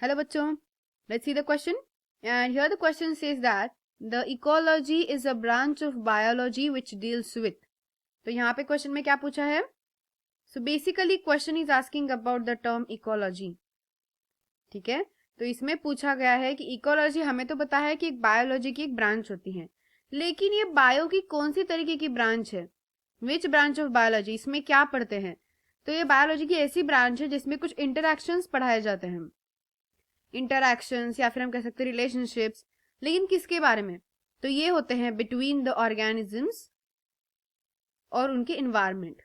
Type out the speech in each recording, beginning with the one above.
Hello बच्चों, let's see the question. And here the question says that the ecology is a branch of biology which deals with. तो यहाँ पे question में क्या पूछा है? So basically question is asking about the term ecology. ठीक है, तो इसमें पूछा गया है कि इकोलॉजी हमें तो पता है कि एक बायोलॉजी की एक ब्रांच होती है, लेकिन ये बायो की कौन सी तरीके की ब्रांच है? विच ब्रांच ऑफ बायोलॉजी, इसमें क्या पढ़ते हैं? तो ये बायोलॉजी की ऐसी ब्रांच है जिसमें कुछ इंटरैक्शंस पढ़ाए जाते हैं, इंटरैक्शंस या फिर हम कह सकते हैं रिलेशनशिप्स, लेकिन किसके बारे में? तो ये होते हैं बिटवीन द ऑर्गेनिजम्स और उनके environment,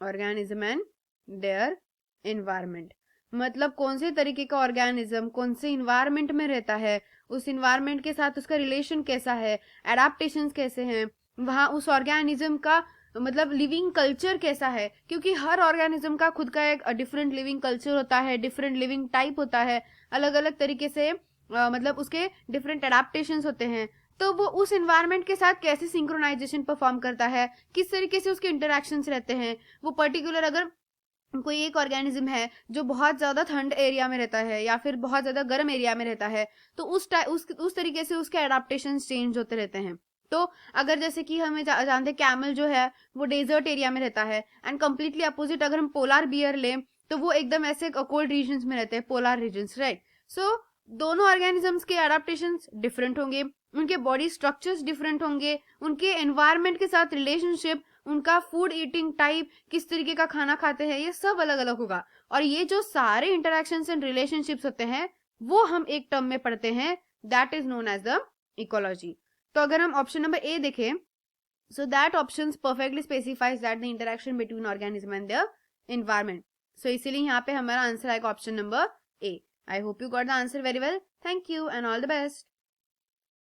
organism and their environment. मतलब कौन से तरीके का ऑर्गेनिज्म कौन से इन्वायरमेंट में रहता है, उस इन्वायरमेंट के साथ उसका रिलेशन कैसा है, एडाप्टेशंस कैसे हैं, वहां उस ऑर्गेनिज्म का मतलब लिविंग कल्चर कैसा है, क्योंकि हर ऑर्गेनिज्म का खुद का एक डिफरेंट लिविंग कल्चर होता है, डिफरेंट लिविंग टाइप होता है, अलग अलग तरीके से मतलब उसके डिफरेंट एडाप्टेशंस होते हैं। तो वो उस इन्वायरमेंट के साथ कैसे सिंक्रोनाइजेशन परफॉर्म करता है, किस तरीके से उसके इंटरैक्शंस रहते हैं, वो पर्टिकुलर अगर कोई एक ऑर्गेनिज्म है जो बहुत ज्यादा ठंड एरिया में रहता है या फिर बहुत ज्यादा गर्म एरिया में रहता है, तो उस तरीके से उसके एडाप्टेशन चेंज होते रहते हैं। तो अगर जैसे कि हमें जानते हैं कैमल जो है वो डेजर्ट एरिया में रहता है, एंड कम्प्लीटली अपोजिट अगर हम पोलार बियर लें तो वो एकदम ऐसे कोल्ड रीजन्स में रहते हैं, पोलार रीजन्स, राइट। सो दोनों ऑर्गेनिजम्स के एडाप्टेशन डिफरेंट होंगे, उनके बॉडी स्ट्रक्चर्स डिफरेंट होंगे, उनके एनवायरमेंट के साथ रिलेशनशिप, उनका फूड ईटिंग टाइप, किस तरीके का खाना खाते हैं, ये सब अलग अलग होगा। और ये जो सारे इंटरैक्शंस एंड रिलेशनशिप्स होते हैं वो हम एक टर्म में पढ़ते हैं, that is known as the ecology. तो अगर हम ऑप्शन नंबर ए देखें, so that options perfectly specifies that the interaction between organism and their environment. So इसीलिए यहाँ पे हमारा आंसर आएगा option number A. I hope you got the answer very well. Thank you and all the best.